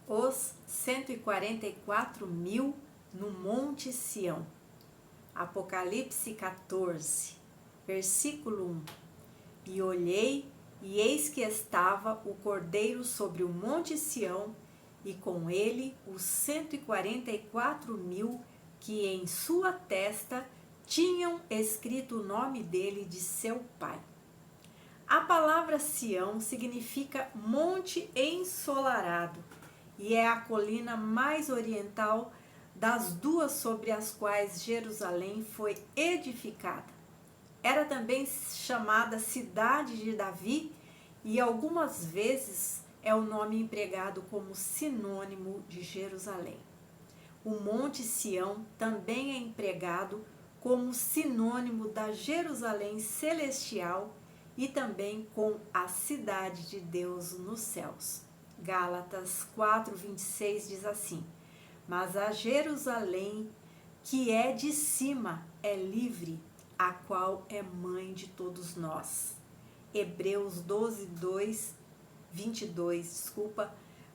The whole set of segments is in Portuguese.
Os 144.000 no Monte Sião. Apocalipse 14, versículo 1. E olhei, e eis que estava o Cordeiro sobre o Monte Sião, e com ele os 144.000 que em sua testa tinham escrito o nome dele e de seu pai. A palavra Sião significa monte ensolarado e é a colina mais oriental das duas sobre as quais Jerusalém foi edificada. Era também chamada Cidade de Davi e algumas vezes é o nome empregado como sinônimo de Jerusalém. O Monte Sião também é empregado como sinônimo da Jerusalém celestial e também com a cidade de Deus nos céus. Gálatas 4:26 diz assim: mas a Jerusalém que é de cima é livre, a qual é mãe de todos nós. Hebreus 22,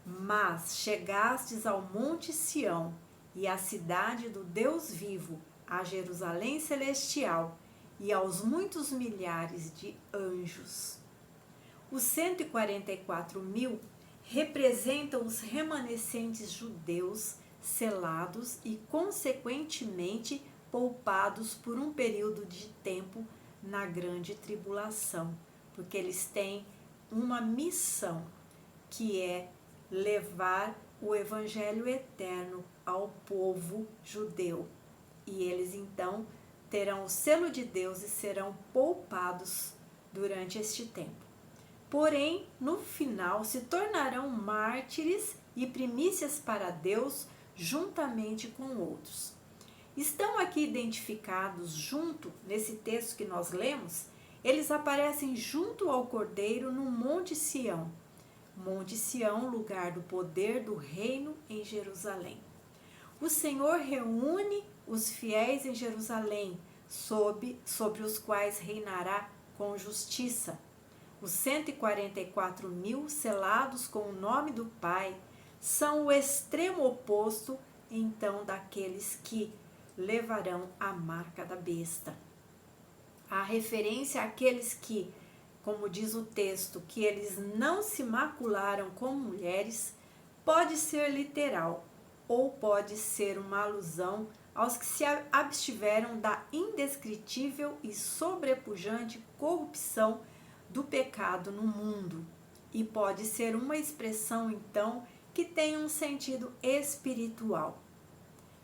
mas chegastes ao Monte Sião e à cidade do Deus vivo, a Jerusalém celestial e aos muitos milhares de anjos. Os 144.000 representam os remanescentes judeus selados e, consequentemente, poupados por um período de tempo na grande tribulação, porque eles têm uma missão, que é levar o evangelho eterno ao povo judeu. E eles, então, terão o selo de Deus e serão poupados durante este tempo. Porém, no final, se tornarão mártires e primícias para Deus, juntamente com outros. Estão aqui identificados junto, nesse texto que nós lemos, eles aparecem junto ao Cordeiro no Monte Sião. Monte Sião, lugar do poder do reino em Jerusalém. O Senhor reúne os fiéis em Jerusalém, sobre os quais reinará com justiça. Os 144.000 selados com o nome do Pai são o extremo oposto, então, daqueles que levarão a marca da besta. A referência àqueles que, como diz o texto, que eles não se macularam como mulheres, pode ser literal ou pode ser uma alusão aos que se abstiveram da indescritível e sobrepujante corrupção do pecado no mundo, e pode ser uma expressão, então, que tem um sentido espiritual.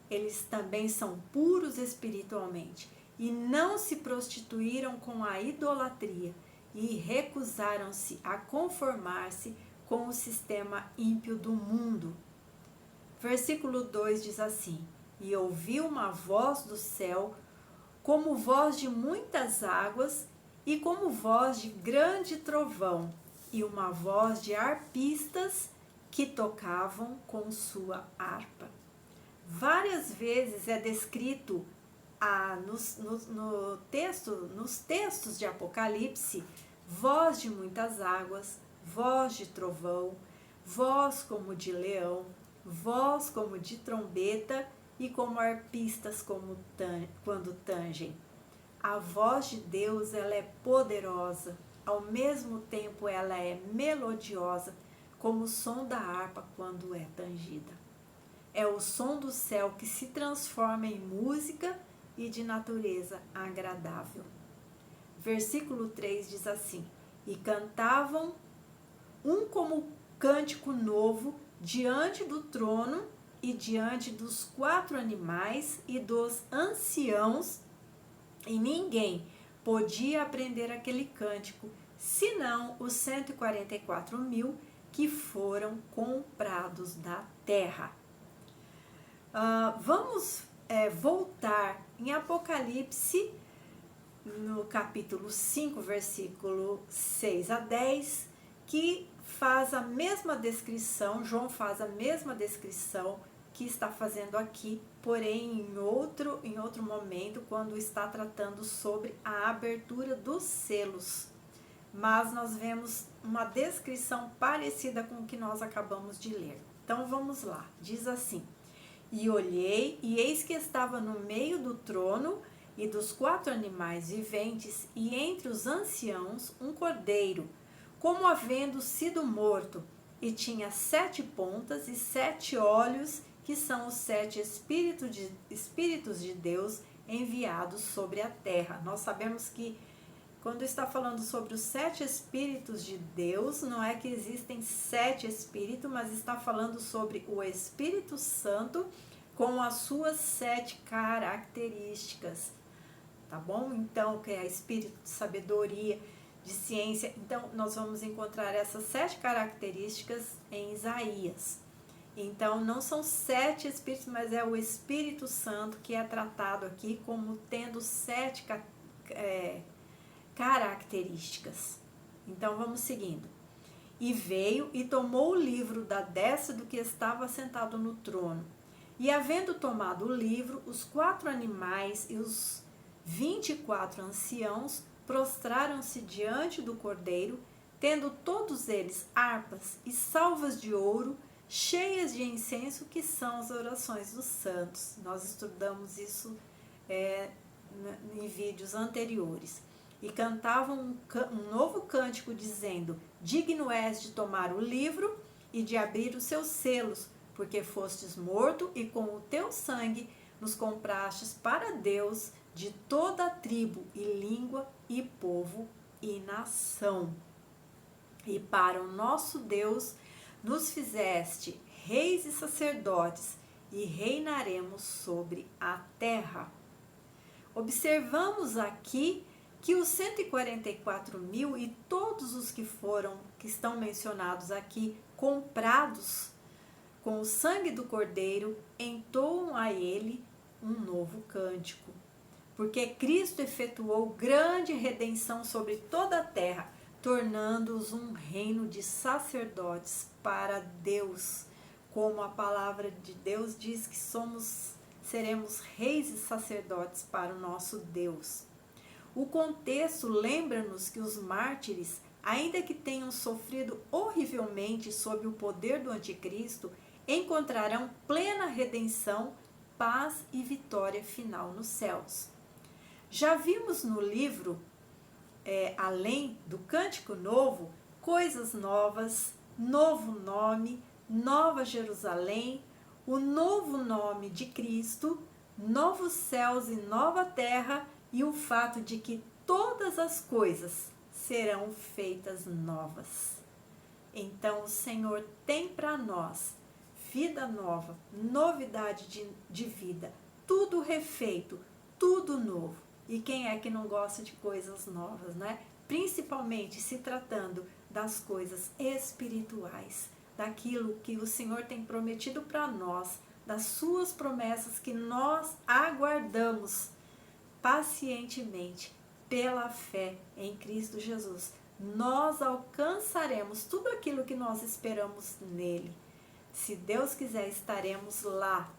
Eles também são puros espiritualmente e não se prostituíram com a idolatria e recusaram-se a conformar-se com o sistema ímpio do mundo. Versículo 2 diz assim: e ouvi uma voz do céu, como voz de muitas águas e como voz de grande trovão, e uma voz de arpistas que tocavam com sua harpa. Várias vezes é descrito nos textos de Apocalipse, voz de muitas águas, voz de trovão, voz como de leão, voz como de trombeta e como arpistas quando tangem. A voz de Deus, ela é poderosa, ao mesmo tempo ela é melodiosa, como o som da harpa quando é tangida. É o som do céu que se transforma em música e de natureza agradável. Versículo 3 diz assim: e cantavam um como cântico novo diante do trono e diante dos 4 animais e dos anciãos, e ninguém podia aprender aquele cântico, senão os 144.000 que foram comprados da terra. Vamos voltar em Apocalipse, no capítulo 5, versículo 6 a 10, que faz a mesma descrição, João faz a mesma descrição que está fazendo aqui, porém em outro momento, quando está tratando sobre a abertura dos selos. mas nós vemos uma descrição parecida com o que nós acabamos de ler. Então vamos lá, diz assim: e olhei, e eis que estava no meio do trono e dos 4 animais viventes, e entre os anciãos um cordeiro, como havendo sido morto, e tinha 7 pontas e 7 olhos, que são os 7 espíritos de Deus enviados sobre a terra. Nós sabemos que quando está falando sobre os 7 espíritos de Deus, não é que existem 7 espíritos, mas está falando sobre o Espírito Santo com as suas 7 características, tá bom? Então, que é espírito de sabedoria, de ciência. Então, nós vamos encontrar essas 7 características em Isaías. Então, não são 7 espíritos, mas é o Espírito Santo que é tratado aqui como tendo 7 características. Então, vamos seguindo. E veio e tomou o livro da destra do que estava sentado no trono. E havendo tomado o livro, os 4 animais e os 24 anciãos prostraram-se diante do cordeiro, tendo todos eles harpas e salvas de ouro, cheias de incenso, que são as orações dos santos. Nós estudamos isso em vídeos anteriores. E cantavam um novo cântico, dizendo: digno és de tomar o livro e de abrir os seus selos, porque fostes morto e com o teu sangue nos comprastes para Deus de toda a tribo e língua e povo e nação. E para o nosso Deus nos fizeste reis e sacerdotes, e reinaremos sobre a terra. Observamos aqui que os 144.000 e todos os que estão mencionados aqui, comprados com o sangue do Cordeiro, entoam a ele um novo cântico. Porque Cristo efetuou grande redenção sobre toda a terra, tornando-os um reino de sacerdotes para Deus. Como a palavra de Deus diz que seremos reis e sacerdotes para o nosso Deus. O contexto lembra-nos que os mártires, ainda que tenham sofrido horrivelmente sob o poder do anticristo, encontrarão plena redenção, paz e vitória final nos céus. Já vimos no livro, além do Cântico Novo, coisas novas, novo nome, Nova Jerusalém, o novo nome de Cristo, novos céus e nova terra, e o fato de que todas as coisas serão feitas novas. Então o Senhor tem para nós vida nova, novidade de vida, tudo refeito, tudo novo. E quem é que não gosta de coisas novas, né? Principalmente se tratando das coisas espirituais, daquilo que o Senhor tem prometido para nós, das suas promessas que nós aguardamos pacientemente pela fé em Cristo Jesus. Nós alcançaremos tudo aquilo que nós esperamos nele. Se Deus quiser, estaremos lá,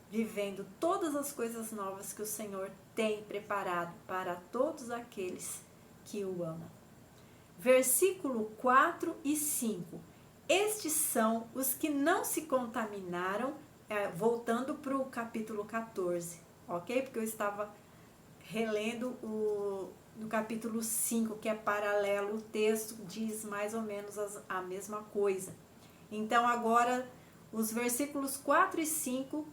vivendo todas as coisas novas que o Senhor tem preparado para todos aqueles que o amam. Versículo 4 e 5. Estes são os que não se contaminaram, voltando para o capítulo 14, ok? Porque eu estava relendo no capítulo 5, que é paralelo, o texto diz mais ou menos a mesma coisa. Então, agora, os versículos 4 e 5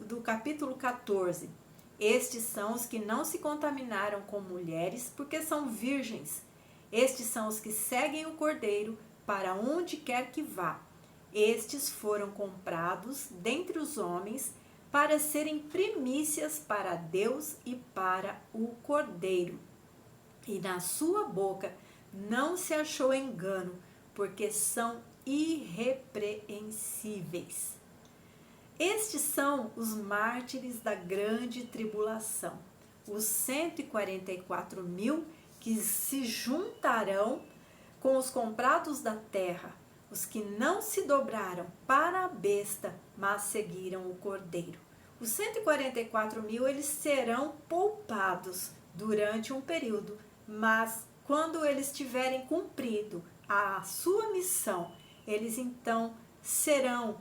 do capítulo 14. Estes são os que não se contaminaram com mulheres, porque são virgens. Estes são os que seguem o Cordeiro para onde quer que vá. Estes foram comprados dentre os homens para serem primícias para Deus e para o Cordeiro. E na sua boca não se achou engano, porque são irrepreensíveis. Estes são os mártires da grande tribulação, os 144.000 que se juntarão com os comprados da terra, os que não se dobraram para a besta, mas seguiram o Cordeiro. Os 144.000, eles serão poupados durante um período, mas quando eles tiverem cumprido a sua missão, eles então serão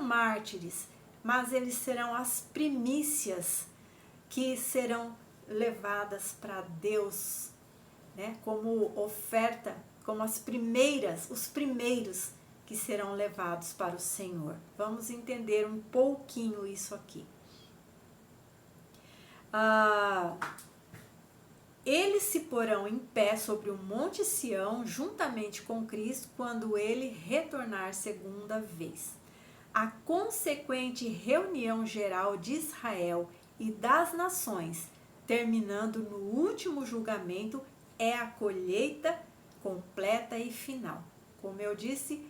mártires, mas eles serão as primícias que serão levadas para Deus, né, como oferta, como os primeiros que serão levados para o Senhor. Vamos entender um pouquinho isso aqui. Eles se porão em pé sobre o monte Sião, juntamente com Cristo, quando ele retornar segunda vez. A consequente reunião geral de Israel e das nações, terminando no último julgamento, é a colheita completa e final. Como eu disse,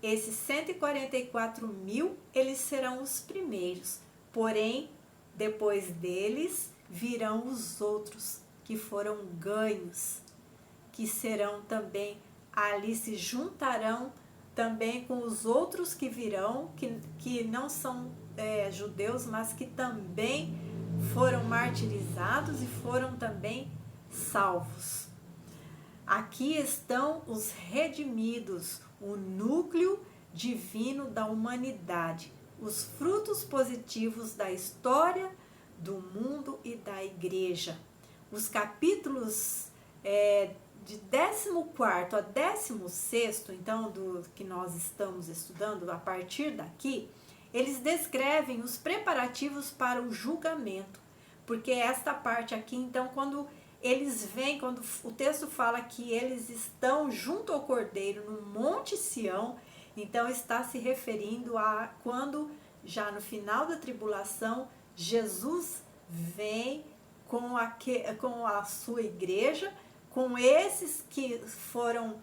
esses 144 mil, eles serão os primeiros, porém, depois deles virão os outros que foram ganhos, que serão também, ali se juntarão também com os outros que virão, que não são judeus, mas que também foram martirizados e foram também salvos. Aqui estão os redimidos, o núcleo divino da humanidade, os frutos positivos da história, do mundo e da igreja. Os capítulos de 14º a 16º, então, do que nós estamos estudando a partir daqui, eles descrevem os preparativos para o julgamento, porque esta parte aqui, então, quando eles vêm, quando o texto fala que eles estão junto ao Cordeiro no Monte Sião, então está se referindo a quando, já no final da tribulação, Jesus vem com a sua igreja, com esses que foram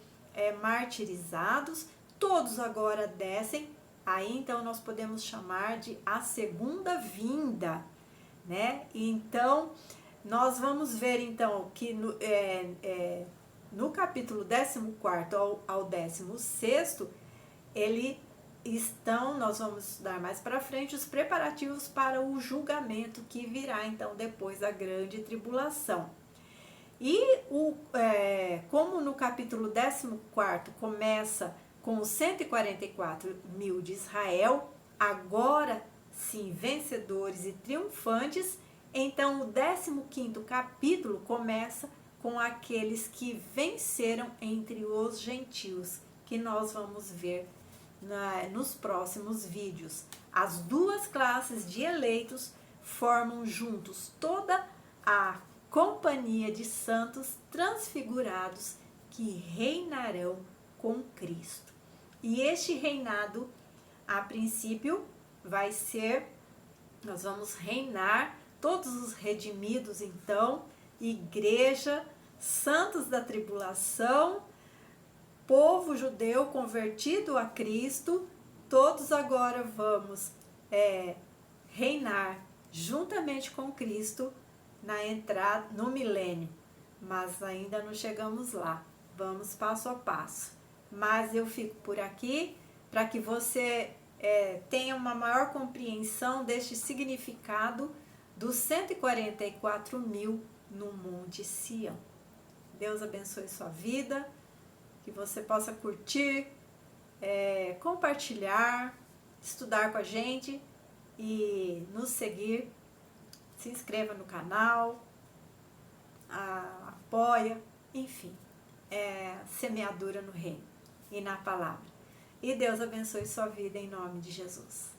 martirizados, todos agora descem, aí então nós podemos chamar de a segunda vinda, né? Então, nós vamos ver então que no capítulo 14º ao 16º, nós vamos estudar mais para frente os preparativos para o julgamento que virá então depois da grande tribulação. E como no capítulo 14º começa com os 144 mil de Israel, agora sim vencedores e triunfantes, então o 15º capítulo começa com aqueles que venceram entre os gentios, que nós vamos ver nos próximos vídeos. As duas classes de eleitos formam juntos toda a companhia de santos transfigurados que reinarão com Cristo. E este reinado, a princípio, vai ser, nós vamos reinar, todos os redimidos, então, igreja, santos da tribulação, povo judeu convertido a Cristo, todos agora vamos reinar juntamente com Cristo na entrada no milênio, mas ainda não chegamos lá, vamos passo a passo. Mas eu fico por aqui para que você tenha uma maior compreensão deste significado dos 144 mil no Monte Sião. Deus abençoe sua vida, que você possa curtir, compartilhar, estudar com a gente e nos seguir. Se inscreva no canal, apoia, enfim, semeadura no reino e na palavra. E Deus abençoe sua vida em nome de Jesus.